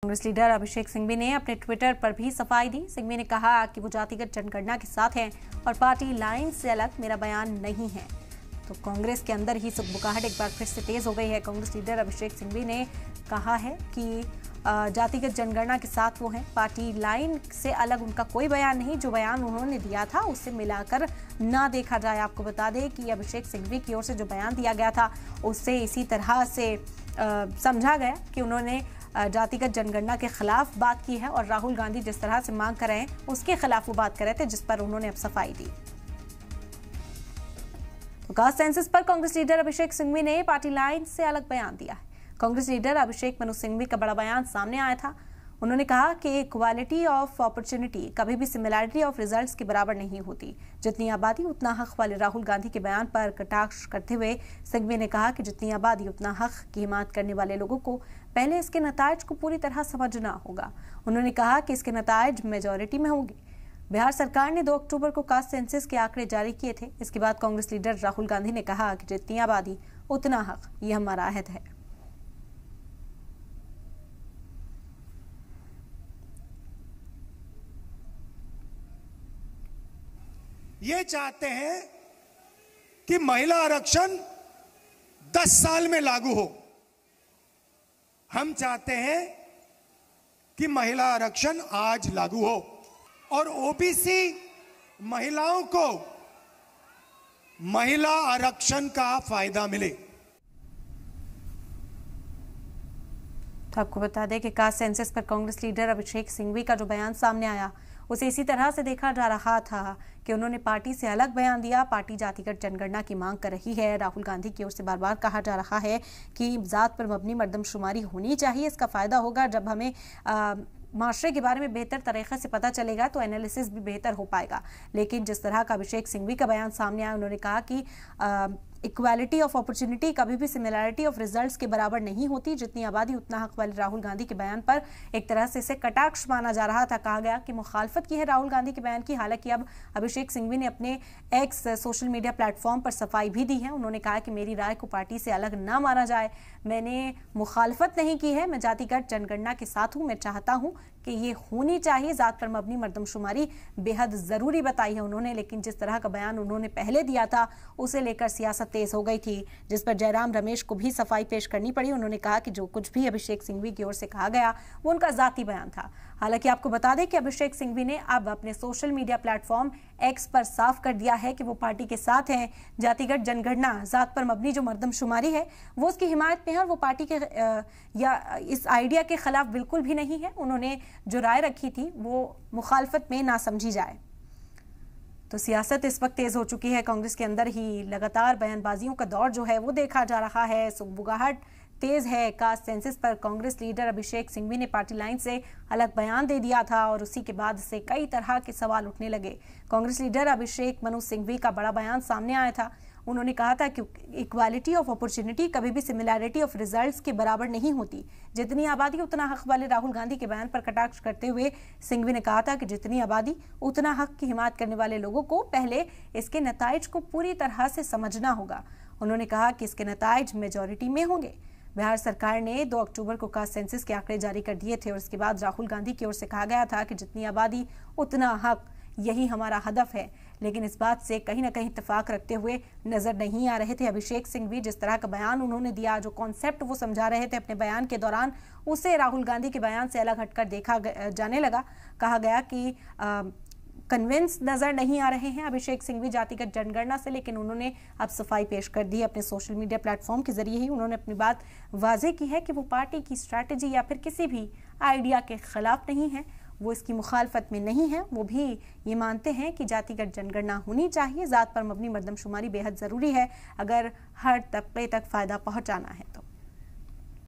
Congress leader अभिषेक सिंघवी ने अपने Twitter पर भी सफाई दी। सिंघवी ने कहा कि वो जातिगत जनगणना के साथ हैं और पार्टी लाइन से अलग मेरा बयान नहीं है। तो कांग्रेस के अंदर ही सुगबुगाहट एक बार फिर से तेज हो गई है। कांग्रेस लीडर अभिषेक सिंघवी ने कहा है कि जातिगत जनगणना के साथ वो हैं, पार्टी लाइन से अलग उनका कोई बयान नहीं। जो बयान उन्होंने दिया था उससे मिलाकर ना देखा जाए। आपको बता दें कि अभिषेक सिंघवी की ओर से जो बयान दिया गया था उससे इसी तरह से समझा गया कि उन्होंने जातिगत जनगणना के खिलाफ बात की है और राहुल गांधी जिस तरह से मांग कर रहे हैं उसके खिलाफ वो बात कर रहे थे, जिस पर उन्होंने अब सफाई दी। तो कास्ट सेंसस पर कांग्रेस लीडर अभिषेक सिंघवी ने पार्टी लाइन से अलग बयान दिया है। कांग्रेस लीडर अभिषेक मनु सिंघवी का बड़ा बयान सामने आया था। उन्होंने कहा कि इक्वालिटी ऑफ अपॉर्चुनिटी कभी भी सिमिलैरिटी ऑफ रिजल्ट्स के बराबर नहीं होती। जितनी आबादी उतना हक वाले राहुल गांधी के बयान पर कटाक्ष करते हुए सिंघवी ने कहा कि जितनी आबादी उतना हक की हिमायत करने वाले लोगों को पहले इसके नतायज को पूरी तरह समझना होगा। उन्होंने कहा कि इसके नतायज मेजॉरिटी में होंगे। बिहार सरकार ने 2 अक्टूबर को कास्ट सेंसस के आंकड़े जारी किए थे। इसके बाद कांग्रेस लीडर राहुल गांधी ने कहा कि जितनी आबादी उतना हक, ये हमारा अहद है। ये चाहते हैं कि महिला आरक्षण 10 साल में लागू हो। हम चाहते हैं कि महिला आरक्षण आज लागू हो और ओबीसी महिलाओं को महिला आरक्षण का फायदा मिले। तो आपको बता दें कि कास्ट सेंसस पर कांग्रेस लीडर अभिषेक सिंघवी का जो बयान सामने आया उसे इसी तरह से देखा जा रहा था कि उन्होंने पार्टी से अलग बयान दिया। पार्टी जातिगत जनगणना की मांग कर रही है। राहुल गांधी की ओर से बार बार कहा जा रहा है कि जात पर मबनी मर्दमशुमारी होनी चाहिए। इसका फायदा होगा जब हमें माशरे के बारे में बेहतर तरीके से पता चलेगा तो एनालिसिस भी बेहतर हो पाएगा। लेकिन जिस तरह का अभिषेक सिंघवी का बयान सामने आया, उन्होंने कहा कि इक्वालिटी ऑफ अपॉर्चुनिटी कभी भी सिमिलैरिटी ऑफ रिजल्ट्स के बराबर नहीं होती। जितनी आबादी उतना हक वाले राहुल गांधी के बयान पर एक तरह से इसे कटाक्ष माना जा रहा था। कहा गया कि मुखालफत की है राहुल गांधी के बयान की। हालांकि अब अभिषेक सिंघवी ने अपने एक्स सोशल मीडिया प्लेटफॉर्म पर सफाई भी दी है। उन्होंने कहा कि मेरी राय को पार्टी से अलग ना माना जाए। मैंने मुखालफत नहीं की है, मैं जातिगत जनगणना के साथ हूं। मैं चाहता हूं कि ये होनी चाहिए। जात पर मबनी मर्दमशुमारी बेहद जरूरी बताई है उन्होंने। लेकिन जिस तरह का बयान उन्होंने पहले दिया था उसे लेकर सियासत तेज हो गई थी, जिस पर जयराम रमेश को भी सफाई पेश करनी पड़ी। उन्होंने कहा कि जो कुछ भी अभिषेक सिंघवी की ओर से कहा गया वो उनका जाती बयान था। हालांकि आपको बता दें कि अभिषेक सिंघवी ने अब अपने सोशल मीडिया प्लेटफॉर्म एक्स पर साफ कर दिया है कि वो पार्टी के साथ हैं। जातिगत जनगणना, जात पर मबनी जो मर्दमशुमारी है वो उसकी हिमायत में है और वो पार्टी के या इस आइडिया के खिलाफ बिल्कुल भी नहीं है। उन्होंने जो राय रखी थी वो मुखालफत में ना समझी जाए। तो सियासत इस वक्त तेज हो चुकी है। कांग्रेस के अंदर ही लगातार बयानबाजियों का दौर जो है वो देखा जा रहा है। सुगबुगाहट तेज है। कास्ट सेंसस पर कांग्रेस लीडर अभिषेक सिंघवी ने पार्टी लाइन से अलग बयान दे दिया था और उसी के बाद से कई तरह के सवाल उठने लगे। कांग्रेस लीडर अभिषेक मनु सिंघवी का बड़ा बयान सामने आया था। उन्होंने कहा था कि इक्वालिटी ऑफ अपॉर्चुनिटी कभी भी सिमिलैरिटी ऑफ रिजल्ट्स के बराबर नहीं होती। जितनी आबादी उतना हक वाले राहुल गांधी के बयान पर कटाक्ष करते हुए सिंघवी ने कहा था कि जितनी आबादी उतना हक की हिमायत करने वाले लोगों को पहले इसके नतायज को पूरी तरह से समझना होगा। उन्होंने कहा कि इसके नतायज मेजॉरिटी में होंगे। बिहार सरकार ने 2 अक्टूबर को कास्ट सेंसस के आंकड़े जारी कर दिए थे और उसके बाद राहुल गांधी की ओर से कहा गया था कि जितनी आबादी उतना हक, यही हमारा हदफ है। लेकिन इस बात से कहीं ना कहीं इत्तेफाक रखते हुए नजर नहीं आ रहे थे अभिषेक सिंघवी। जिस तरह का बयान उन्होंने दिया, जो कॉन्सेप्ट वो समझा रहे थे अपने बयान के दौरान, उसे राहुल गांधी के बयान से अलग हटकर देखा जाने लगा। कहा गया कि कन्विंस नजर नहीं आ रहे हैं अभिषेक सिंघवी जातिगत जनगणना से। लेकिन उन्होंने अब सफाई पेश कर दी अपने सोशल मीडिया प्लेटफॉर्म के जरिए ही। उन्होंने अपनी बात वाजे की है कि वो पार्टी की स्ट्रैटेजी या फिर किसी भी आइडिया के खिलाफ नहीं है, वो इसकी मुखालफत में नहीं है। वो भी ये मानते हैं कि जातिगत जनगणना होनी चाहिए। जात पर मबनी मर्दमशुमारी बेहद जरूरी है अगर हर तबके तक फायदा पहुंचाना है तो।